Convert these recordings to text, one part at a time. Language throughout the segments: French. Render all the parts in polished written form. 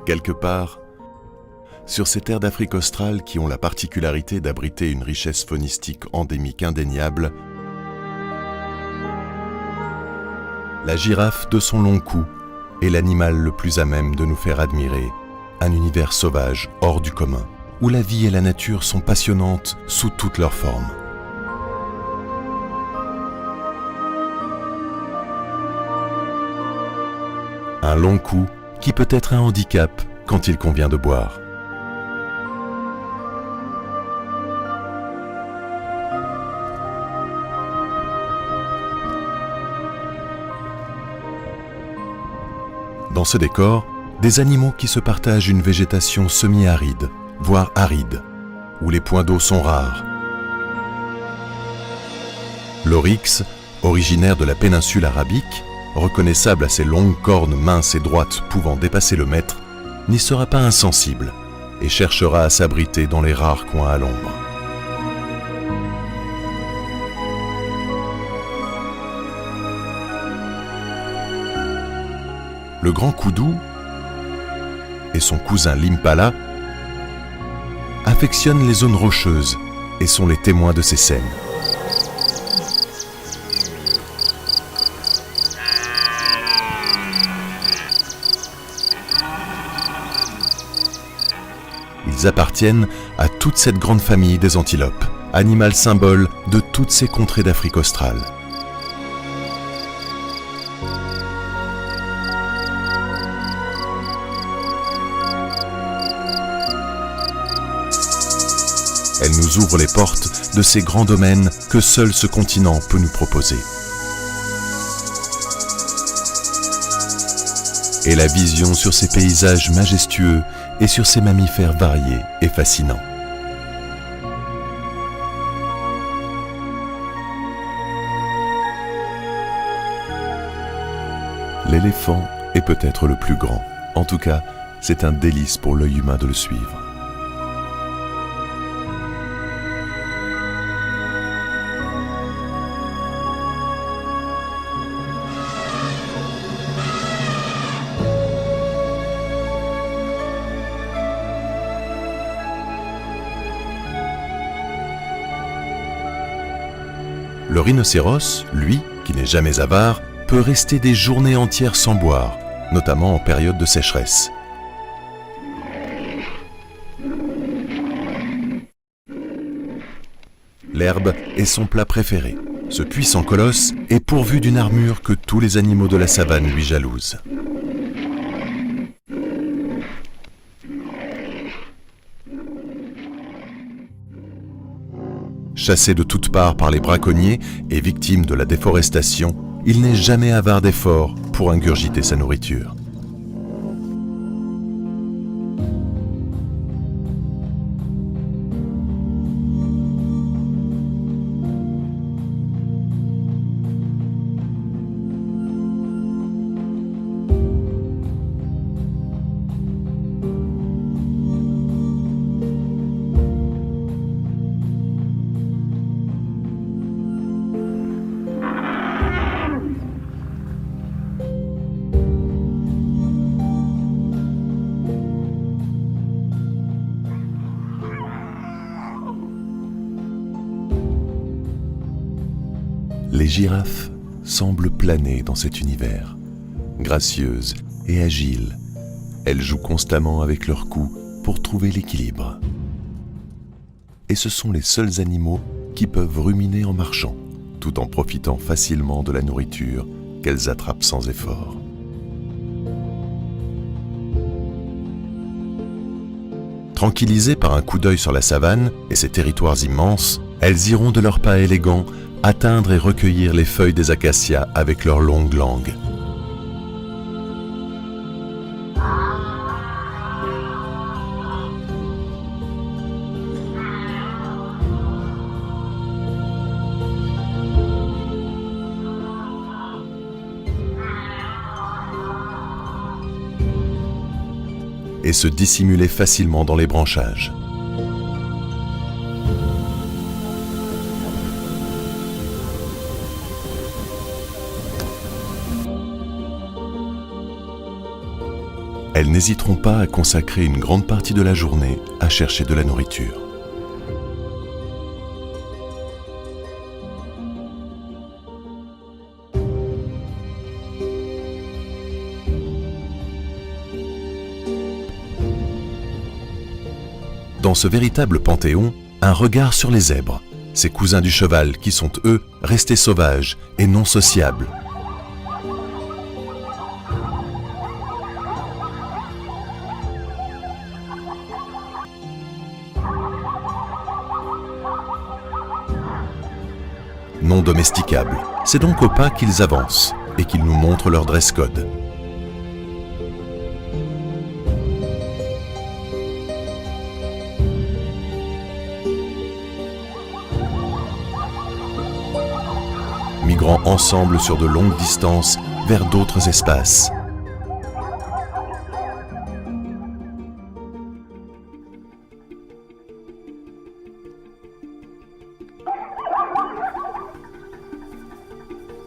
Quelque part, sur ces terres d'Afrique australe qui ont la particularité d'abriter une richesse faunistique endémique indéniable, la girafe de son long cou est l'animal le plus à même de nous faire admirer un univers sauvage hors du commun, où la vie et la nature sont passionnantes sous toutes leurs formes. Un long cou qui peut être un handicap quand il convient de boire. Dans ce décor, des animaux qui se partagent une végétation semi-aride, voire aride, où les points d'eau sont rares. L'oryx, originaire de la péninsule arabique, reconnaissable à ses longues cornes minces et droites pouvant dépasser le mètre, n'y sera pas insensible et cherchera à s'abriter dans les rares coins à l'ombre. Le grand koudou et son cousin l'impala affectionnent les zones rocheuses et sont les témoins de ces scènes. Ils appartiennent à toute cette grande famille des antilopes, animal symbole de toutes ces contrées d'Afrique australe. Elles nous ouvrent les portes de ces grands domaines que seul ce continent peut nous proposer. Et la vision sur ces paysages majestueux et sur ces mammifères variés et fascinants. L'éléphant est peut-être le plus grand. En tout cas, c'est un délice pour l'œil humain de le suivre. Le rhinocéros, lui, qui n'est jamais avare, peut rester des journées entières sans boire, notamment en période de sécheresse. L'herbe est son plat préféré. Ce puissant colosse est pourvu d'une armure que tous les animaux de la savane lui jalousent. Chassé de toutes parts par les braconniers et victime de la déforestation, il n'est jamais avare d'efforts pour ingurgiter sa nourriture. Les girafes semblent planer dans cet univers. Gracieuses et agiles, elles jouent constamment avec leur cou pour trouver l'équilibre. Et ce sont les seuls animaux qui peuvent ruminer en marchant, tout en profitant facilement de la nourriture qu'elles attrapent sans effort. Tranquillisées par un coup d'œil sur la savane et ses territoires immenses, elles iront de leurs pas élégants atteindre et recueillir les feuilles des acacias avec leurs longues langues. Et se dissimuler facilement dans les branchages. elles n'hésiteront pas à consacrer une grande partie de la journée à chercher de la nourriture. Dans ce véritable panthéon, un regard sur les zèbres, ces cousins du cheval qui sont, eux, restés sauvages et non sociables. Non domesticables, c'est donc au pas qu'ils avancent et qu'ils nous montrent leur dress code. Migrant ensemble sur de longues distances vers d'autres espaces.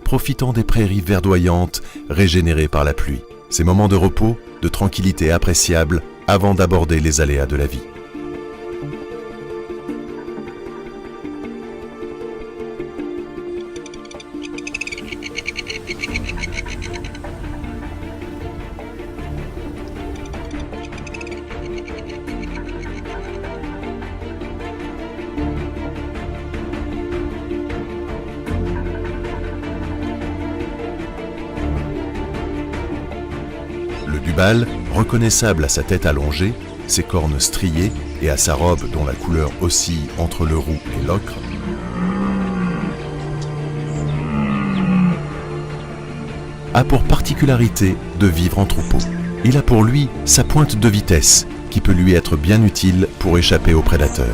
Profitant des prairies verdoyantes régénérées par la pluie. Ces moments de repos, de tranquillité appréciables avant d'aborder les aléas de la vie. Le Dubal, reconnaissable à sa tête allongée, ses cornes striées et à sa robe dont la couleur oscille entre le roux et l'ocre, a pour particularité de vivre en troupeau. Il a pour lui sa pointe de vitesse, qui peut lui être bien utile pour échapper aux prédateurs.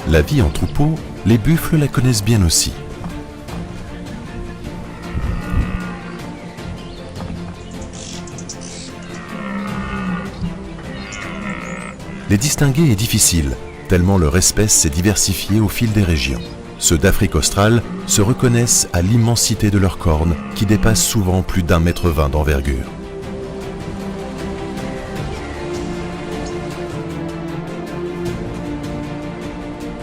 La vie en troupeau, les buffles la connaissent bien aussi. Les distinguer est difficile, tellement leur espèce s'est diversifiée au fil des régions. Ceux d'Afrique australe se reconnaissent à l'immensité de leurs cornes qui dépassent souvent plus d'1,20 m d'envergure.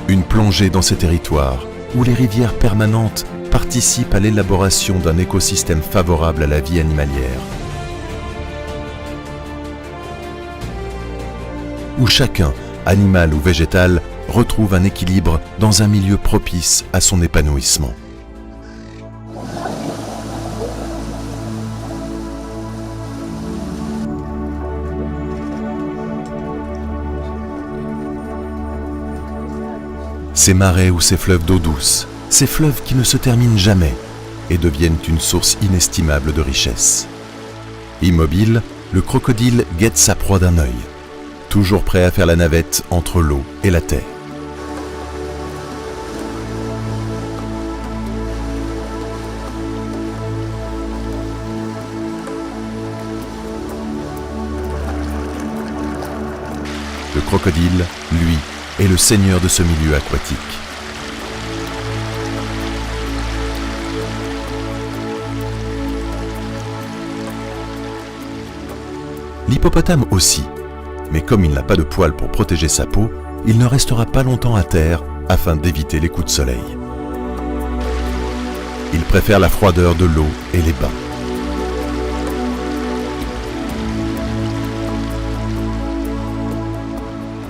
Une plongée dans ces territoires où les rivières permanentes participent à l'élaboration d'un écosystème favorable à la vie animalière. Où chacun, animal ou végétal, retrouve un équilibre dans un milieu propice à son épanouissement. Ces marais ou ces fleuves d'eau douce, ces fleuves qui ne se terminent jamais et deviennent une source inestimable de richesse. Immobile, le crocodile guette sa proie d'un œil, toujours prêt à faire la navette entre l'eau et la terre. Le crocodile, lui, est le seigneur de ce milieu aquatique. L'hippopotame aussi, mais comme il n'a pas de poils pour protéger sa peau, il ne restera pas longtemps à terre afin d'éviter les coups de soleil. Il préfère la froideur de l'eau et les bains.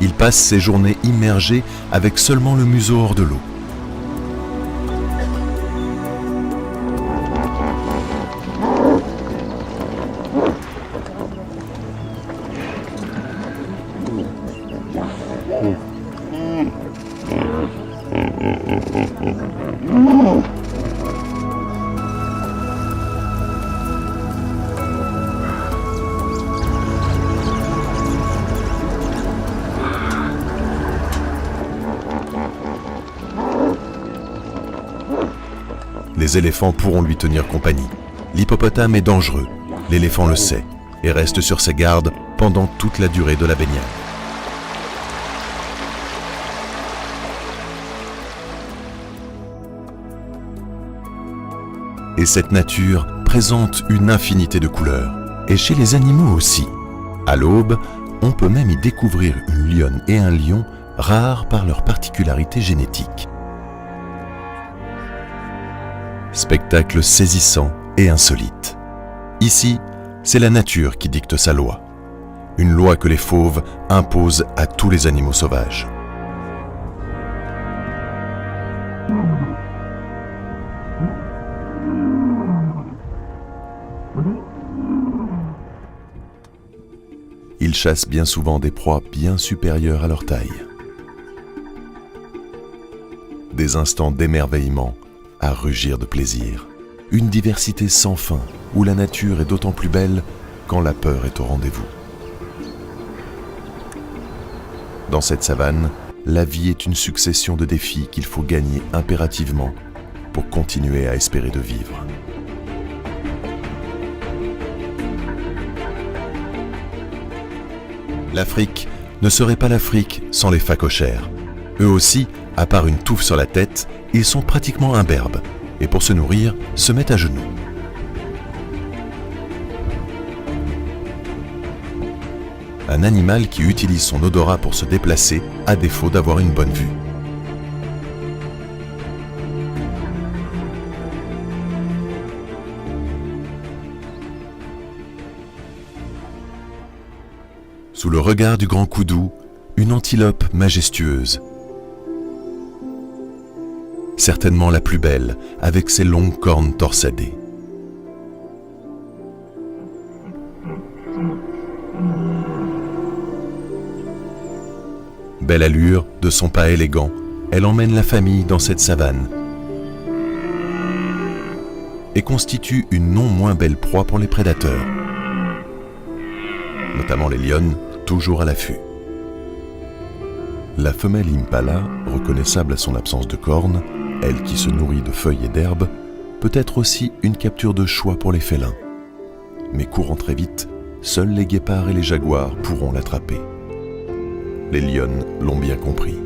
Il passe ses journées immergé avec seulement le museau hors de l'eau. des éléphants pourront lui tenir compagnie. L'hippopotame est dangereux, l'éléphant le sait, et reste sur ses gardes pendant toute la durée de la baignade. Et cette nature présente une infinité de couleurs, et chez les animaux aussi. À l'aube, on peut même y découvrir une lionne et un lion rares par leur particularité génétique. Spectacle saisissant et insolite. Ici, c'est la nature qui dicte sa loi. Une loi que les fauves imposent à tous les animaux sauvages. Ils chassent bien souvent des proies bien supérieures à leur taille. Des instants d'émerveillement à rugir de plaisir. Une diversité sans fin où la nature est d'autant plus belle quand la peur est au rendez-vous. Dans cette savane, la vie est une succession de défis qu'il faut gagner impérativement pour continuer à espérer de vivre. L'Afrique ne serait pas l'Afrique sans les phacochères. Eux aussi, à part une touffe sur la tête, ils sont pratiquement imberbes et pour se nourrir, se mettent à genoux. Un animal qui utilise son odorat pour se déplacer à défaut d'avoir une bonne vue. Sous le regard du grand koudou, une antilope majestueuse. Certainement la plus belle, avec ses longues cornes torsadées. Belle allure, de son pas élégant, elle emmène la famille dans cette savane et constitue une non moins belle proie pour les prédateurs, notamment les lionnes, toujours à l'affût. La femelle impala, reconnaissable à son absence de cornes, elle qui se nourrit de feuilles et d'herbes, peut être aussi une capture de choix pour les félins. Mais courant très vite, seuls les guépards et les jaguars pourront l'attraper. Les lionnes l'ont bien compris.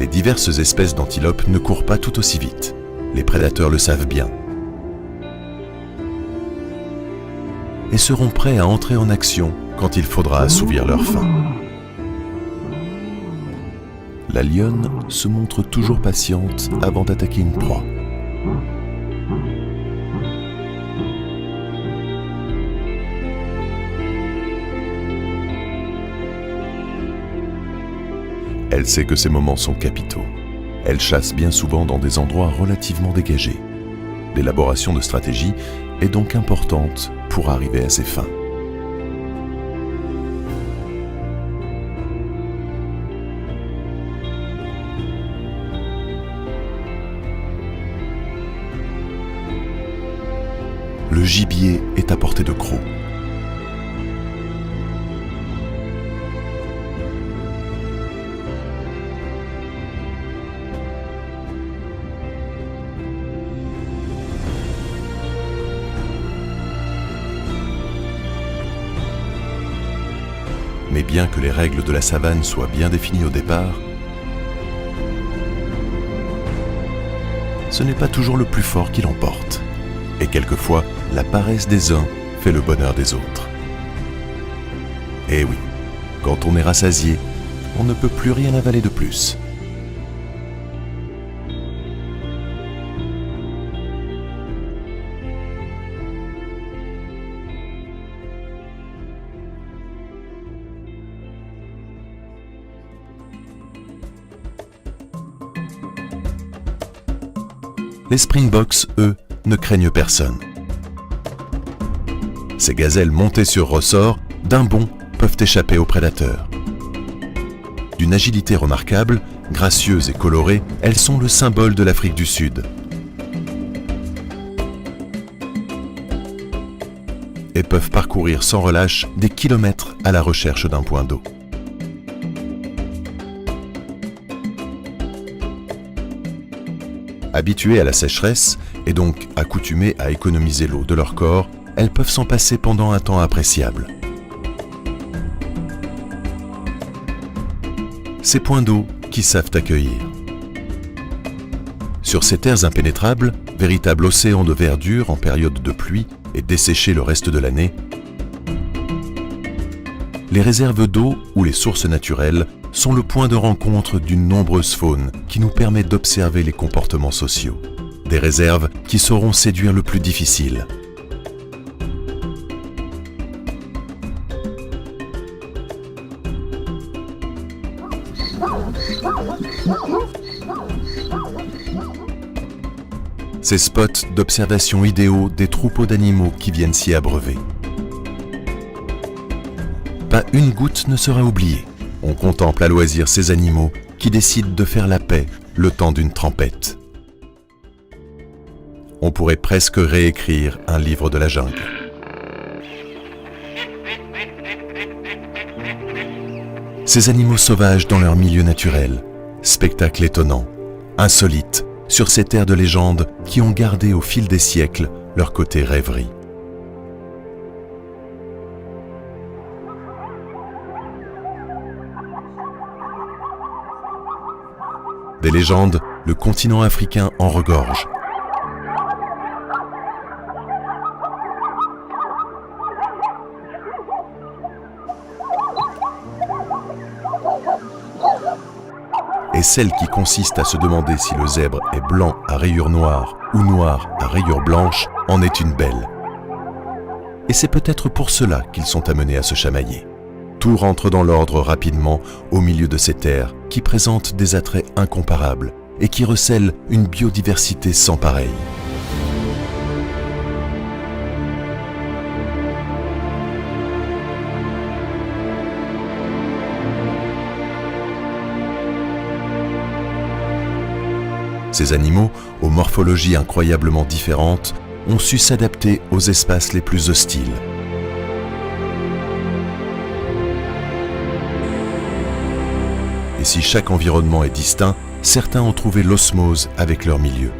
Les diverses espèces d'antilopes ne courent pas tout aussi vite. Les prédateurs le savent bien. Et seront prêts à entrer en action quand il faudra assouvir leur faim. La lionne se montre toujours patiente avant d'attaquer une proie. Elle sait que ces moments sont capitaux. Elle chasse bien souvent dans des endroits relativement dégagés. L'élaboration de stratégies est donc importante pour arriver à ses fins. Le gibier est à portée de croc. Mais bien que les règles de la savane soient bien définies au départ, ce n'est pas toujours le plus fort qui l'emporte. Et quelquefois, la paresse des uns fait le bonheur des autres. Et oui, quand on est rassasié, on ne peut plus rien avaler de plus. Les Springboks, eux, ne craignent personne. Ces gazelles montées sur ressort, d'un bond, peuvent échapper aux prédateurs. D'une agilité remarquable, gracieuses et colorées, elles sont le symbole de l'Afrique du Sud. Et peuvent parcourir sans relâche des kilomètres à la recherche d'un point d'eau. Habituées à la sécheresse et donc accoutumées à économiser l'eau de leur corps, elles peuvent s'en passer pendant un temps appréciable. Ces points d'eau qui savent accueillir. Sur ces terres impénétrables, véritable océan de verdure en période de pluie et desséchés le reste de l'année, les réserves d'eau ou les sources naturelles sont le point de rencontre d'une nombreuse faune qui nous permet d'observer les comportements sociaux. Des réserves qui sauront séduire le plus difficile. Ces spots d'observation idéaux des troupeaux d'animaux qui viennent s'y abreuver. Pas une goutte ne sera oubliée. On contemple à loisir ces animaux qui décident de faire la paix le temps d'une tempête. On pourrait presque réécrire un livre de la jungle. Ces animaux sauvages dans leur milieu naturel, spectacle étonnant, insolite, sur ces terres de légende qui ont gardé au fil des siècles leur côté rêverie. Des légendes, le continent africain en regorge. Et celle qui consiste à se demander si le zèbre est blanc à rayures noires ou noir à rayures blanches en est une belle. Et c'est peut-être pour cela qu'ils sont amenés à se chamailler. Tout rentre dans l'ordre rapidement au milieu de ces terres qui présentent des attraits incomparables et qui recèlent une biodiversité sans pareille. Ces animaux, aux morphologies incroyablement différentes, ont su s'adapter aux espaces les plus hostiles. Et si chaque environnement est distinct, certains ont trouvé l'osmose avec leur milieu.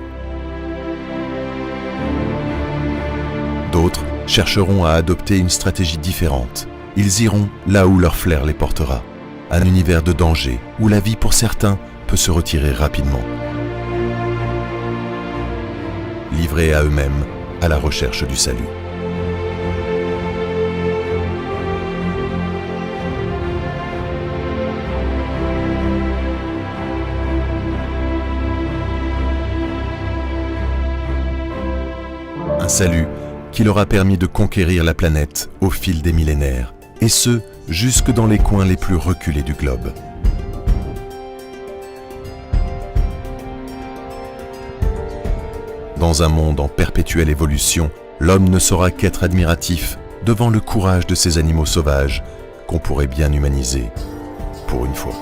D'autres chercheront à adopter une stratégie différente. Ils iront là où leur flair les portera. Un univers de danger où la vie pour certains peut se retirer rapidement. Livrés à eux-mêmes, à la recherche du salut. Un salut qui leur a permis de conquérir la planète au fil des millénaires, et ce, jusque dans les coins les plus reculés du globe. Dans un monde en perpétuelle évolution, l'homme ne saura qu'être admiratif devant le courage de ces animaux sauvages qu'on pourrait bien humaniser, pour une fois.